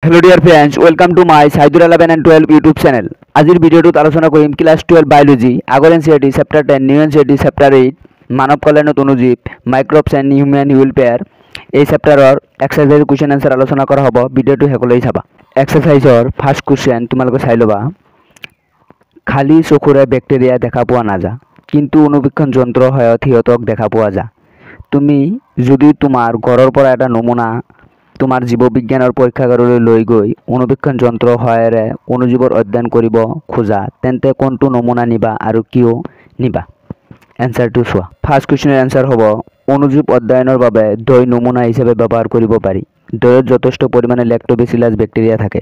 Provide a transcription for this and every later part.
Hello dear friends, welcome to my Saidur 11 and 12 YouTube channel. আজিৰ ভিডিঅ'টোত আলোচনা কৰিম ক্লাছ 12 বায়োলজি আগৰ NCERT chapter 10 new NCERT chapter 8 মানৱ কল্যাণত অনুজীৱ মাইক্ৰবছ এণ্ড হিউম্যান ৱেলফেয়াৰ এই চেপ্টাৰৰ এক্সাৰসাইজ কুৱেশ্যন আনসাৰ আলোচনা কৰা হ'ব। ভিডিঅ'টো শেষলৈ চাবা। এক্সাৰসাইজৰ ফাৰ্ষ্ট কুৱেশ্যন তোমালোকে চাই ল'বা। খালি চকুৰে বেক্টেৰিয়া দেখা পোৱা নাযায়, কিন্তু অনুবীক্ষণ যন্ত্ৰৰ সহায়ত সিহঁতক দেখা পোৱা যায়। তুমি যদি তোমাৰ ঘৰৰ পৰা এটা নমুনা তোমাৰ জীৱবিজ্ঞানৰ পৰীক্ষাগাৰলৈ লৈ গৈ অনুবীক্ষণ যন্ত্ৰৰ সহায়েৰে অনুজীৱৰ অধ্যয়ন কৰিব খোজা, তেন্তে কোনটো নমুনা নিবা আৰু কিয় নিবা? এনসাৰটো চোৱা। ফাৰ্ষ্ট কুৱেশ্যনৰ এনসাৰ হ'ব অনুজীৱ অধ্যয়নৰ বাবে দৈ নমুনা হিচাপে ব্যৱহাৰ কৰিব পাৰি। দৈত যথেষ্ট পৰিমাণে লেক্টোবেচিলাছ বেক্টেৰিয়া থাকে।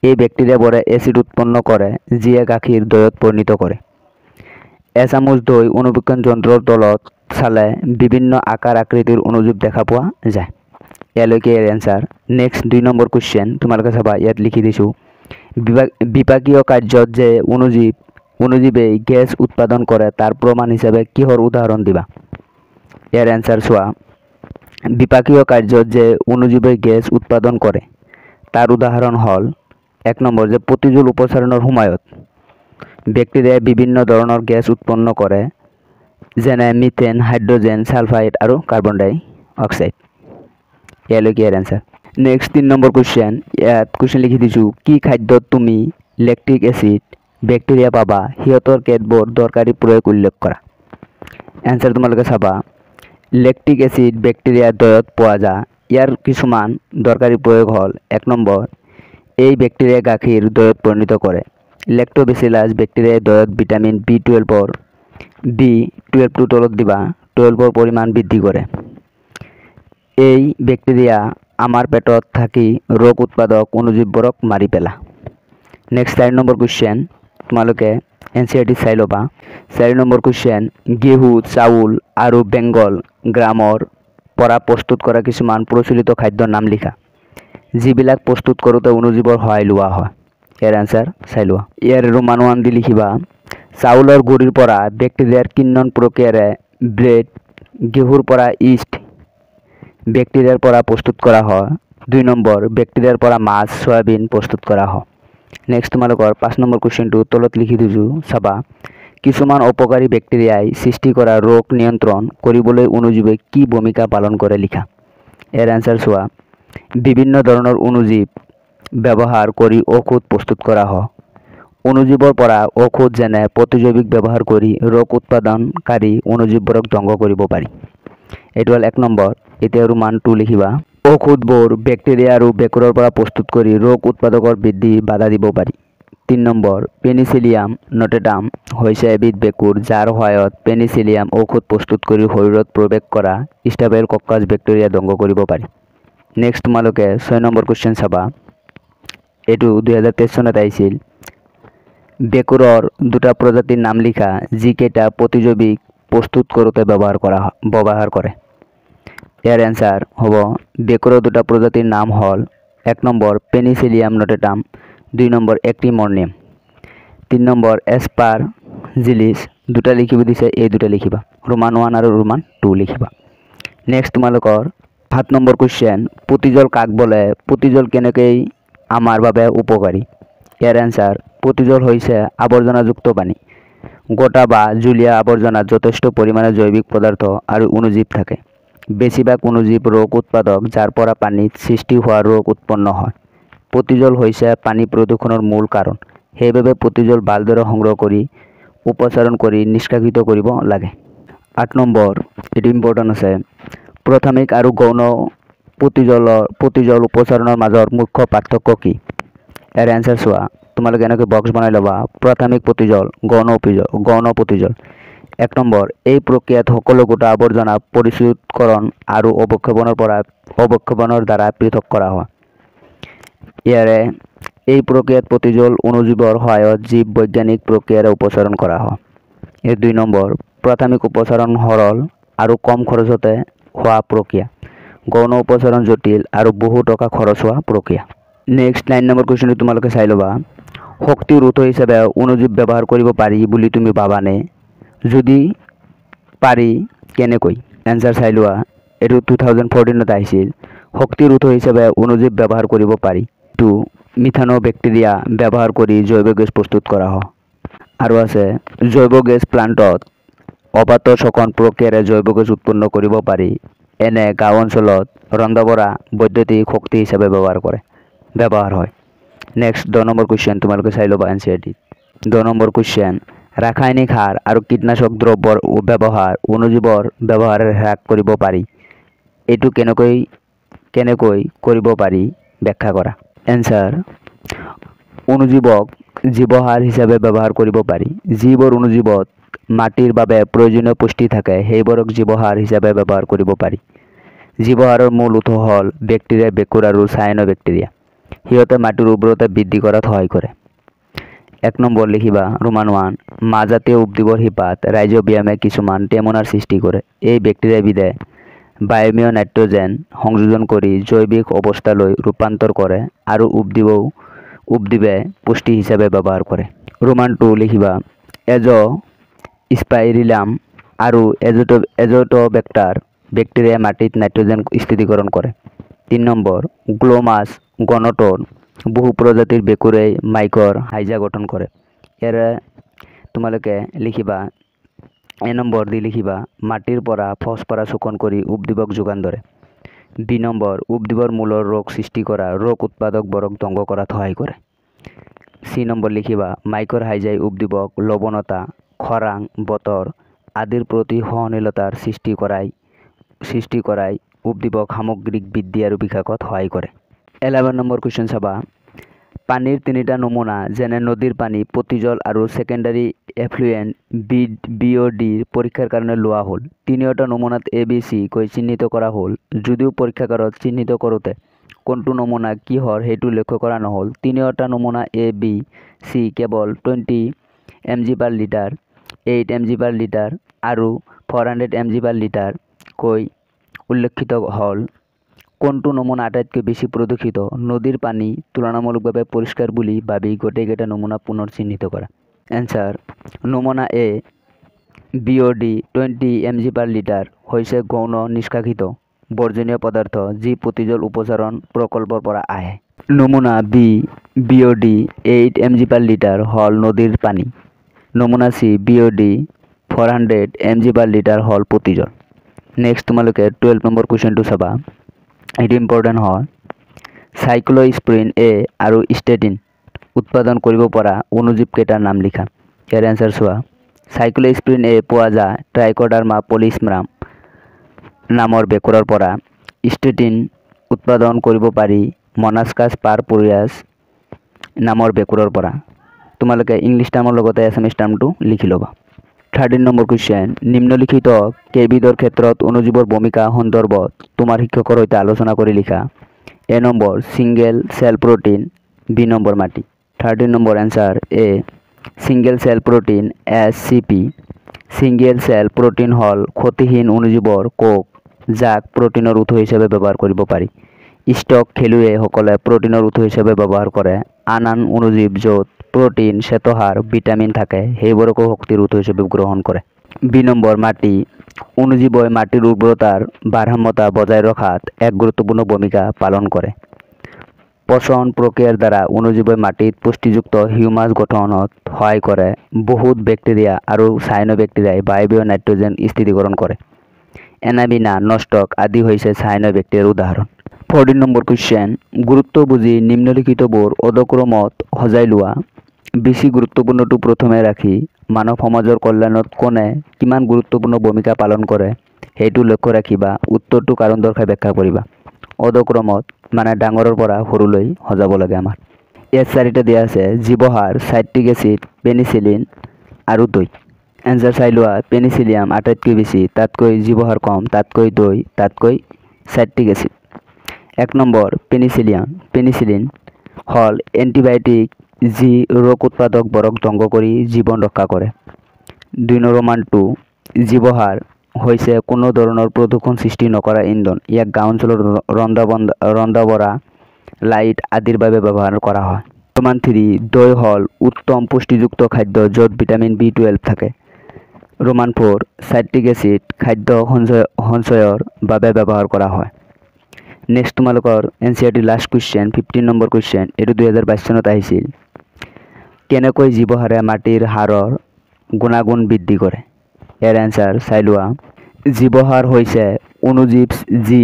এই বেক্টেৰিয়াবোৰে এচিড উৎপন্ন কৰে, যিয়ে গাখীৰ দৈত পৰিণত কৰে। এচামুচ দৈ অনুবীক্ষণ যন্ত্ৰৰ তলত চালে বিভিন্ন আকাৰ আকৃতিৰ অনুজীৱ দেখা পোৱা যায়। ইয়ালৈকে ইয়াৰ এনসাৰ। নেক্সট 2 নম্বৰ কুৱেশ্যন তোমালোকে চাবা। ইয়াত লিখি দিছোঁ বিপাকীয় কাৰ্যত যে অনুজীৱে গেছ উৎপাদন কৰে তাৰ প্ৰমাণ হিচাপে কিহৰ উদাহৰণ দিবা? ইয়াৰ এনসাৰ চোৱা। বিপাকীয় কাৰ্যত যে অনুজীৱে গেছ উৎপাদন কৰে তাৰ উদাহৰণ হ'ল 1 নম্বৰ যে প্ৰতিজোল উপচাৰণৰ সময়ত বেক্টেৰিয়াই বিভিন্ন ধৰণৰ গেছ উৎপন্ন কৰে, যেনে মিথেন, হাইড্ৰজেন, ছালফাইড আৰু কাৰ্বন ডাই অক্সাইড। ইয়ালৈকে ইয়াৰ এনসাৰ। Next 3 number question. ইয়াত কুৱেশ্যন লিখি দিছোঁ কি খাদ্যত তুমি লেক্টিক এচিড বেক্টেৰিয়া পাবা, সিহঁতৰ কেতবোৰ দৰকাৰী প্ৰয়োগ উল্লেখ কৰা। এনসাৰ তোমালোকে চাবা। লেক্টিক এচিড বেক্টেৰিয়া দৈত পোৱা যায়। ইয়াৰ কিছুমান দৰকাৰী প্ৰয়োগ হ'ল 1 নম্বৰ এই বেক্টেৰিয়াই গাখীৰ দৈত পৰিণত কৰে। লেক্টোবেচিলাছ বেক্টেৰিয়াই দৈত ভিটামিন B12টো তলত দিবা 12ৰ পৰিমাণ বৃদ্ধি কৰে। এই বেক্টেৰিয়া আমাৰ পেটত থাকি ৰোগ উৎপাদক অনুজীৱবোৰক মাৰি পেলা। নেক্সট 4 নম্বৰ কুৱেশ্যন তোমালোকে এনচিইআৰটি চাই ল'বা। 4 নম্বৰ কুৱেশ্যন ঘেঁহু, চাউল আৰু বেংগল গ্ৰামৰ পৰা প্ৰস্তুত কৰা কিছুমান প্ৰচলিত খাদ্যৰ নাম লিখা, যিবিলাক প্ৰস্তুত কৰোঁতে অনুজীৱৰ সহায় লোৱা হয়। ইয়াৰ এনসাৰ চাই লোৱা। ইয়াৰ ৰোমান 1 দি লিখিবা। চাউলৰ গুড়িৰ পৰা বেক্টেৰিয়াৰ কিণ্বন প্ৰক্ৰিয়াৰে ব্ৰেড, ঘেঁহুৰ পৰা ইষ্ট বেক্টেৰিয়াৰ পৰা প্ৰস্তুত কৰা হয়। 2 নম্বৰ বেক্টেৰিয়াৰ পৰা মাছ, সয়াবিন প্ৰস্তুত কৰা হয়। নেক্সট তোমালোকৰ 5 নম্বৰ কুৱেশ্যনটো তলত লিখি দিছোঁ চাবা। কিছুমান অপকাৰী বেক্টেৰিয়াই সৃষ্টি কৰা ৰোগ নিয়ন্ত্ৰণ কৰিবলৈ অনুজীৱে কি ভূমিকা পালন কৰে লিখা। ইয়াৰ এনসাৰ চোৱা। বিভিন্ন ধৰণৰ অনুজীৱ ব্যৱহাৰ কৰি ঔষধ প্ৰস্তুত কৰা হয়। অনুজীৱৰ পৰা ঔষধ যেনে প্ৰতিজৈৱিক ব্যৱহাৰ কৰি ৰোগ উৎপাদনকাৰী অনুজীৱবোৰক ধ্বংস কৰিব পাৰি। এইটো হ'ল 1 নম্বৰ। এতিয়া ৰোমান 2 লিখিবা। ঔষধবোৰ বেক্টেৰিয়া আৰু বেকুৰৰ পৰা প্ৰস্তুত কৰি ৰোগ উৎপাদকৰ বৃদ্ধি বাধা দিব পাৰি। 3 নম্বৰ পেনিচিলিয়াম নটেটাম হৈছে এবিধ বেকুৰ, যাৰ সহায়ত পেনিচিলিয়াম ঔষধ প্ৰস্তুত কৰি শৰীৰত প্ৰৱেশ কৰা ষ্টাফিলকক্কাছ বেক্টেৰিয়া ধ্বংস কৰিব পাৰি। নেক্সট তোমালোকে 6 নম্বৰ কুৱেশ্যন চাবা। এইটো 2023 চনত আহিছিল। বেকুৰৰ 2টা প্ৰজাতিৰ নাম লিখা, যিকেইটা প্ৰতিজৈৱিক প্ৰস্তুত কৰোঁতে ব্যৱহাৰ কৰে। ইয়াৰ এনসাৰ হ'ব বেকুৰৰ 2টা প্ৰজাতিৰ নাম হ'ল 1 নম্বৰ পেনিচিলিয়াম নটেটাম, 2 নম্বৰ এক্টিমৰ্নিয়াম, 3 নম্বৰ এস্পাৰজিলিছ। 2টা লিখিব দিছে, এই 2টা লিখিবা। ৰোমান 1 আৰু ৰোমান 2 লিখিবা। নেক্সট তোমালোকৰ 7 নম্বৰ কুৱেশ্যন প্ৰতিজল কাক বোলে, প্ৰতিজল কেনেকৈ আমাৰ বাবে উপকাৰী? ইয়াৰ এনসাৰ প্ৰতিজল হৈছে আৱৰ্জনাযুক্ত পানী। গোটা বা জুলীয়া আৱৰ্জনাত যথেষ্ট পৰিমাণে জৈৱিক পদাৰ্থ আৰু অনুজীৱ থাকে। বেছিভাগ অনুজীৱ ৰোগ উৎপাদক, যাৰ পৰা পানীত সৃষ্টি হোৱা ৰোগ উৎপন্ন হয়। প্ৰতিজল হৈছে পানী প্ৰদূষণৰ মূল কাৰণ। সেইবাবে প্ৰতিজল ভালদৰে সংগ্ৰহ কৰি উপচাৰণ কৰি নিষ্কাশিত কৰিব লাগে। 8 নম্বৰ এইটো ইম্পৰ্টেণ্ট আছে। প্ৰাথমিক আৰু গৌণ প্ৰতিজল উপচাৰণৰ মাজৰ মুখ্য পাৰ্থক্য কি? ইয়াৰ এনসাৰ চোৱা। তোমালোকে এনেকৈ বক্স বনাই ল'বা। প্ৰাথমিক প্ৰতিজল, গৌণ প্ৰতিজল। 1 নম্বৰ এই প্ৰক্ৰিয়াত সকলো গোটা আৱৰ্জনা পৰিশোধকৰণ আৰু অৱক্ষেপণৰ দ্বাৰা পৃথক কৰা হয়। এই প্ৰক্ৰিয়াত প্ৰতিজল অনুজীৱৰ সহায়ত জীৱ বৈজ্ঞানিক প্ৰক্ৰিয়াৰে উপচাৰণ কৰা হয়। 2 নম্বৰ প্ৰাথমিক উপচাৰণ সৰল আৰু কম খৰচতে হোৱা প্ৰক্ৰিয়া। গৌণ উপচাৰণ জটিল আৰু বহু টকা খৰচ হোৱা প্ৰক্ৰিয়া। নেক্সট 9 নম্বৰ কুৱেশ্যনটো তোমালোকে চাই ল'বা। শক্তিৰ উৎস হিচাপে অনুজীৱ ব্যৱহাৰ কৰিব পাৰি বুলি তুমি ভাবানে? যদি পাৰি কেনেকৈ? এনসাৰ চাই লোৱা। এইটো 2014 আহিছিল। শক্তিৰ উৎস হিচাপে অনুজীৱ ব্যৱহাৰ কৰিব পাৰি। টু মিথানো ব্যাকটেৰিয়া ব্যবহাৰ কৰি জৈৱ গেছ প্ৰস্তুত কৰা হয়। আৰু আছে জৈৱ গেছ প্লাণ্টত অবাত শোষণ প্ৰক্ৰিয়াৰে জৈৱ গেছ উৎপন্ন কৰিব পাৰি। এনে গাঁও অঞ্চলত ৰন্ধা বঢ়া বৈদ্যুতিক শক্তি হিচাপে ব্যৱহাৰ হয়। নেক্সট 10 নম্বৰ কুৱেশ্যন তোমালোকে চাই ল'বা এনচিইআৰটি। 10 নম্বৰ কুৱেশ্যন ৰাসায়নিক সাৰ আৰু কীটনাশক দ্ৰব্যৰ ব্যৱহাৰ অণুজীৱৰ ব্যৱহাৰেৰে হ্ৰাস কৰিব পাৰি। এইটো কেনেকৈ কৰিব পাৰি ব্যাখ্যা কৰা। এনচাৰ অণুজীৱক জীৱসাৰ হিচাপে ব্যৱহাৰ কৰিব পাৰি। যিবোৰ অণুজীৱত মাটিৰ বাবে প্ৰয়োজনীয় পুষ্টি থাকে সেইবোৰক জীৱসাৰ হিচাপে ব্যৱহাৰ কৰিব পাৰি। জীৱসাৰৰ মূল উৎস হ'ল বেক্টেৰিয়া, ভেঁকুৰ আৰু চায়ানোবেক্টেৰিয়া। সিহঁতে মাটিৰ উৰ্বৰতা বৃদ্ধি কৰাত সহায় কৰে। 1 নম্বৰ লিখিবা ৰোমান 1 মাজজাতীয় উদ্ভিদৰ শিপাত ৰাইজোবিয়ামে কিছুমান টেমনাৰ সৃষ্টি কৰে। এই বেক্টেৰিয়াবিধে বায়বীয় নাইট্ৰজেন সংযোজন কৰি জৈৱিক অৱস্থালৈ ৰূপান্তৰ কৰে আৰু উদ্ভিদে পুষ্টি হিচাপে ব্যৱহাৰ কৰে। ৰোমান 2 লিখিবা এজোস্পাইৰিলাম আৰু এজোটোবেক্টাৰ বেক্টেৰিয়াই মাটিত নাইট্ৰজেন স্থিতিকৰণ কৰে। 3 নম্বৰ গ্লোমাছ গণটোৰ বহু প্ৰজাতিৰ ভেঁকুৰে মাইকৰ হাইজা গঠন কৰে। ইয়াৰে তোমালোকে লিখিবা এ নম্বৰ দি লিখিবা মাটিৰ পৰা ফছফৰাছ শোষণ কৰি উদ্ভিদক যোগান ধৰে। 2 নম্বৰ উদ্ভিদৰ মূলৰ ৰোগ সৃষ্টি কৰা ৰোগ উৎপাদকবোৰক ধ্বংস কৰাত সহায় কৰে। 3 নম্বৰ লিখিবা মাইকৰ হাইজাই উদ্ভিদক লৱণতা, খৰাং বতৰ আদিৰ প্ৰতি সহনশীলতাৰ সৃষ্টি কৰাই উদ্ভিদক সামগ্ৰিক বৃদ্ধি আৰু বিকাশত সহায় কৰে। 11 নম্বৰ কুৱেশ্যন চাবা পানীৰ 3টা নমুনা যেনে নদীৰ পানী, পতিজল আৰু ছেকেণ্ডাৰী এফ্লুয়েণ্ট BODৰ পৰীক্ষাৰ কাৰণে লোৱা হ'ল। 3টা নমুনাত ABC কৈ চিহ্নিত কৰা হ'ল যদিও পৰীক্ষাগাৰত চিহ্নিত কৰোঁতে কোনটো নমুনা কিহৰ সেইটো লক্ষ্য কৰা নহ'ল। 3টা নমুনা A, B, C কেৱল 20 mg/লিটাৰ, 8 mg/লিটাৰ আৰু 400 mg/লিটাৰ কৈ উল্লেখিত হ'ল। কোনটো নমুনা আটাইতকৈ বেছি প্ৰদূষিত? নদীৰ পানী তুলনামূলকভাৱে পৰিষ্কাৰ বুলি ভাবি গোটেইকেইটা নমুনা পুনৰ চিহ্নিত কৰা। এনচাৰ নমুনা A BOD 20 mg/লিটাৰ হৈছে গৌণ নিষ্কাশিত বৰ্জনীয় পদাৰ্থ যি পতিজল উপচাৰণ প্ৰকল্পৰ পৰা আহে। নমুনা B BOD 8 mg/লিটাৰ হ'ল নদীৰ পানী। নমুনা C BOD 400 mg/লিটাৰ হ'ল পতিজল। নেক্সট তোমালোকে 12 নম্বৰ কুৱেশ্যনটো চাবা। এইটো ইম্পৰ্টেণ্ট হয় চাইক্লোস্পিৰিন A আৰু ষ্টেটিন উৎপাদন কৰিব পৰা অণুজীৱ কেইটাৰ নাম লিখা। ইয়াৰ এনচাৰ চোৱা চাইক্লোস্পিৰিন A পোৱা যায় ট্ৰাইকোডাৰ্মা পলিচেৰাম নামৰ ভেঁকুৰৰ পৰা। ষ্টেটিন উৎপাদন কৰিব পাৰি মনাস্কাছ পাৰপুৰিয়াছ নামৰ ভেঁকুৰৰ পৰা। তোমালোকে ইংলিছ টাৰ্মৰ লগতে এছামিছ টাৰ্মটো লিখি ল'বা। 13 নম্বৰ কুৱেশ্যন নিম্নলিখিত কেইবিধৰ ক্ষেত্ৰত অণুজীৱৰ ভূমিকা সন্দৰ্ভত তোমাৰ শিক্ষকৰ সৈতে আলোচনা কৰি লিখা। A number single cell protein, B number মাটি। 13 number answer A single cell protein SCP। Single cell protein হ'ল ক্ষতিহীন অণুজীৱৰ কোষ যাক প্ৰটিনৰ উৎস হিচাপে ব্যৱহাৰ কৰিব পাৰি। ষ্টক খেলুৱৈসকলে প্ৰটিনৰ উৎস হিচাপে ব্যৱহাৰ কৰে। আন অণুজীৱ য'ত প্ৰটিন, শ্বেতসাৰ, ভিটামিন থাকে সেইবোৰকো শক্তিৰ উৎস হিচাপে গ্ৰহণ কৰে। বি নম্বৰ মাটি অণুজীৱই মাটিৰ উৰ্বৰতাৰ ভাৰসাম্যতা বজাই ৰখাত এক গুৰুত্বপূৰ্ণ ভূমিকা পালন কৰে। পচন প্ৰক্ৰিয়াৰ দ্বাৰা অণুজীৱই মাটিত পুষ্টিযুক্ত হিউমাছ গঠনত সহায় কৰে। বহুত বেক্টেৰিয়া আৰু চায়ানোবেক্টেৰিয়াই বায়বীয় নাইট্ৰজেন স্থিতিকৰণ কৰে। এনাবিনা, নষ্টক আদি হৈছে চায়ানোবেক্টেৰিয়াৰ উদাহৰণ। 14 নম্বৰ কুৱেশ্যন গুৰুত্ব বুজি নিম্নলিখিতবোৰ অনুক্ৰমত সজাই লোৱা। বেছি গুৰুত্বপূৰ্ণটো প্ৰথমে ৰাখি মানৱ সমাজৰ কল্যাণত কোনে কিমান গুৰুত্বপূৰ্ণ ভূমিকা পালন কৰে সেইটো লক্ষ্য ৰাখিবা। উত্তৰটো কাৰণ দৰ্শাই ব্যাখ্যা কৰিবা। অনুক্ৰমত মানে ডাঙৰৰ পৰা সৰুলৈ সজাব লাগে আমাৰ। ইয়াত 4টা দিয়া আছে জীৱসাৰ, চাইট্ৰিক এচিড, পেনিচিলিন আৰু দৈ। এনচাৰ চাই লোৱা পেনিচিলিয়াম আটাইতকৈ বেছি, তাতকৈ জীৱসাৰ কম, তাতকৈ দৈ, তাতকৈ চাইট্ৰিক এচিড। 1 নম্বৰ পেনিচিলিন হ'ল এণ্টিবায়'টিক যি ৰোগ উৎপাদকবোৰক ধ্বংস কৰি জীৱন ৰক্ষা কৰে। 2 ৰোমান 2 জীৱসাৰ হৈছে কোনো ধৰণৰ প্ৰদূষণ সৃষ্টি নকৰা ইন্ধন। ইয়াক গাঁও অঞ্চলৰ ৰন্ধা বঢ়া, লাইট আদিৰ বাবে ব্যৱহাৰ কৰা হয়। ৰোমান 3 দৈ হ'ল উত্তম পুষ্টিযুক্ত খাদ্য য'ত ভিটামিন B12 থাকে। ৰোমান 4 চাইট্ৰিক এচিড খাদ্য সঞ্চয়ৰ বাবে ব্যৱহাৰ কৰা হয়। নেক্সট তোমালোকৰ NCERT last question 15 number question এইটো 2022 চনত আহিছিল কেনেকৈ জীৱহাৰে মাটিৰ হাৰৰ গুণাগুণ বৃদ্ধি কৰে ইয়াৰ এনসাৰ চাই লোৱা জীৱহাৰ হৈছে অনুজীৱ যি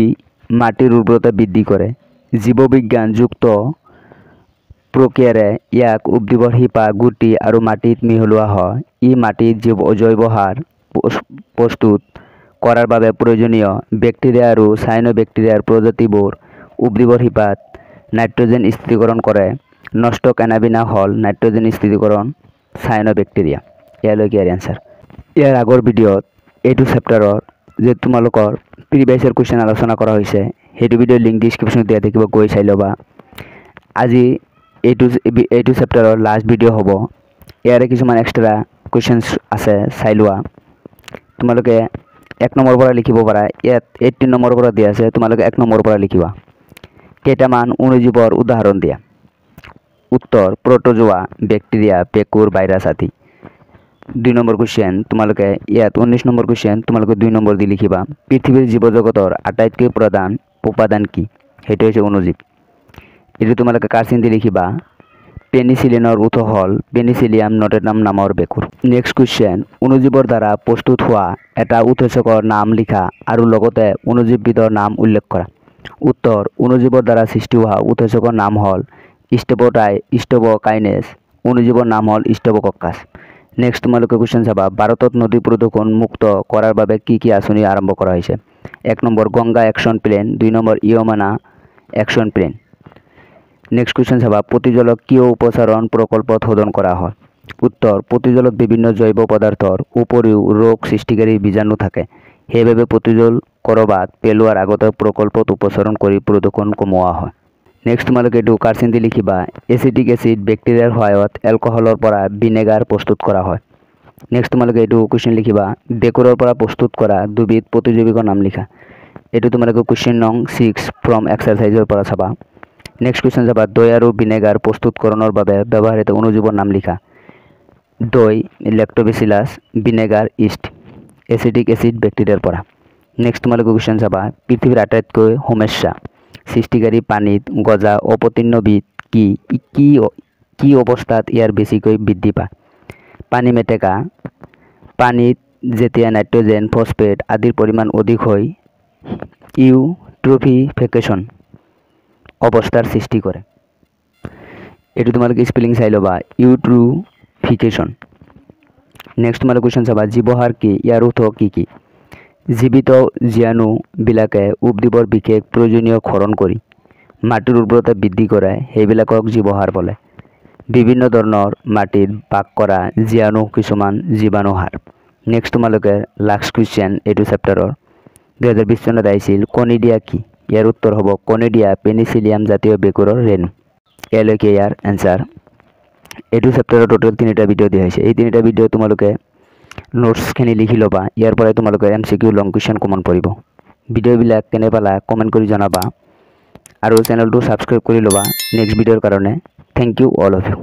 মাটিৰ উৰ্বৰতা বৃদ্ধি কৰে জীৱবিজ্ঞানযুক্ত প্ৰক্ৰিয়াৰে ইয়াক উদ্ভিদৰ শিপা গুটি আৰু মাটিত মিহলোৱা হয় ই মাটিত জৈৱ সাৰ প্ৰস্তুত কৰাৰ বাবে প্ৰয়োজনীয় ব্যাক্টেৰিয়া আৰু চায়ানোব্যাক্টেৰিয়াৰ প্ৰজাতিবোৰ উদ্ভিদৰ শিপাত নাইট্ৰজেন স্থিৰীকৰণ কৰে নষ্ট কেনাবিনা হল নাইট্ৰজেন স্থিৰীকৰণ চায়ানোব্যাক্টেৰিয়া ইয়ালৈকে ইয়াৰ এনসাৰ ইয়াৰ আগৰ ভিডিঅ'ত এইটো চেপ্টাৰৰ যে তোমালোকৰ প্ৰিভিয়াছৰ কুৱেশ্যন আলোচনা কৰা হৈছে সেইটো ভিডিঅ'ৰ লিংক ডিছক্ৰিপশ্যনত দিয়া থাকিব গৈ চাই ল'বা আজি এইটো চেপ্টাৰৰ লাষ্ট ভিডিঅ' হ'ব ইয়াৰে কিছুমান এক্সট্ৰা কুৱেশ্যনছ আছে চাই লোৱা তোমালোকে 1 নম্বৰৰ পৰা লিখিব পাৰা ইয়াত 18 নম্বৰৰ পৰা দিয়া আছে তোমালোকে 1 নম্বৰৰ পৰা লিখিবা কেইটামান অণুজীৱৰ উদাহৰণ দিয়া উত্তৰ প্ৰটোজোৱা ব্যাক্টেৰিয়া ভেঁকুৰ ভাইৰাছ আদি 2 নম্বৰ কুৱেশ্যন তোমালোকে ইয়াত 19 নম্বৰ কুৱেশ্যন তোমালোকে 2 নম্বৰ দি লিখিবা পৃথিৱীৰ জীৱজগতৰ আটাইতকৈ প্ৰধান উপাদান কি সেইটো হৈছে অণুজীৱ এইটো তোমালোকে কাৰ্চিন দি লিখিবা পেনিচিলিনৰ উৎস হল পেনিচিলিয়াম নটেটাম নামৰ ভেঁকুৰ নেক্সট কুৱেশ্যন অণুজীৱৰ দ্বাৰা প্ৰস্তুত হোৱা এটা উৎসেচকৰ নাম লিখা আৰু লগতে অণুজীৱবিধৰ নাম উল্লেখ কৰা উত্তৰ অণুজীৱৰ দ্বাৰা সৃষ্টি হোৱা উৎসেচকৰ নাম হল ষ্ট্ৰেপ্টোকাইনেছ অণুজীৱৰ নাম হল ষ্ট্ৰেপ্টোকক্কাছ নেক্সট তোমালোকে কুৱেশ্যন চাবা ভাৰতত নদী প্ৰদূষণ মুক্ত কৰাৰ বাবে কি আঁচনি আৰম্ভ কৰা হৈছে 1 number Ganga action plan 2 number Yamuna action plan next question চাবা প্ৰতিজলক কিয় উপচাৰণ প্ৰকল্পত শোধন কৰা হয় উত্তৰ প্ৰতিজলত বিভিন্ন জৈৱ পদাৰ্থৰ উপৰিও ৰোগ সৃষ্টিকাৰী বীজাণু থাকে সেইবাবে প্ৰতিজল কৰবাত পেলোৱাৰ আগতে প্ৰকল্পত উপচাৰণ কৰি প্ৰদূষণ কমোৱা হয় নেক্সট তোমালোকে এইটো কাৰ্চিন দি লিখিবা এচিটিক এচিড বেক্টেৰিয়াৰ সহায়ত এলকহলৰ পৰা ভিনেগাৰ প্ৰস্তুত কৰা হয় নেক্সট তোমালোকে এইটো কুৱেশ্যন লিখিবা ভেঁকুৰৰ পৰা প্ৰস্তুত কৰা দুবিধ প্ৰতিজৈৱিকৰ নাম লিখা এইটো তোমালোকে কুৱেশ্যন নং 6 ফ্ৰম এক্সাৰসাইজৰ পৰা চাবা নেক্সট কুৱেশ্যন চাবা দৈ আৰু ভিনেগাৰ প্ৰস্তুতকৰণৰ বাবে ব্যৱহৃত অণুজীৱৰ নাম লিখা দৈ lactobacillus vinegar east acetic acid বেক্টেৰিয়াৰ পৰা নেক্সট তোমালোকে কুৱেশ্যন চাবা পৃথিৱীৰ আটাইতকৈ সমস্যা সৃষ্টিকাৰী পানীত গজা অপতৃণবিধ কি অৱস্থাত ইয়াৰ বেছিকৈ বৃদ্ধি পায় পানী মেটেকা পানীত যেতিয়া নাইট্ৰজেন ফসফেট আদিৰ পৰিমাণ অধিক হয় ইউট্ৰফিফিকেশ্যন অৱস্থাৰ সৃষ্টি কৰে এইটো তোমালোকে স্পেলিং চাই ল'বা ইউট্ৰফিফিকেশ্যন নেক্সট তোমালোকে কুৱেশ্যন চাবা জীৱহাৰ কি ইয়াৰ উৎস কি জীৱিত জীৱাণুবিলাকে উদ্ভিদৰ বিশেষ প্ৰয়োজনীয় ক্ষৰণ কৰি মাটিৰ উৰ্বৰতা বৃদ্ধি কৰে সেইবিলাকক জীৱহাৰ বোলে বিভিন্ন ধৰণৰ মাটিত বাস কৰা জীৱাণু কিছুমান জীৱাণুহাৰ নেক্সট তোমালোকে লাষ্ট কুৱেশ্যন এইটো চেপ্টাৰৰ 2020 চনত আহিছিল কনিডিয়া কি ইয়াৰ উত্তৰ হ'ব কনিডিয়া পেনিচিলিয়াম জাতীয় ভেঁকুৰৰ ৰেণু ইয়ালৈকে ইয়াৰ এনসাৰ এইটো চেপ্টাৰৰ টোটেল 3টা ভিডিঅ' দিয়া হৈছে এই 3টা ভিডিঅ' তোমালোকে নোটছখিনি লিখি ল'বা ইয়াৰ পৰাই তোমালোকৰ MCQ লং কুৱেশ্যন কমন পৰিব ভিডিঅ'বিলাক কেনে পালা কমেণ্ট কৰি জনাবা আৰু চেনেলটো ছাবস্ক্ৰাইব কৰি ল'বা নেক্সট ভিডিঅ'ৰ কাৰণে thank you all of U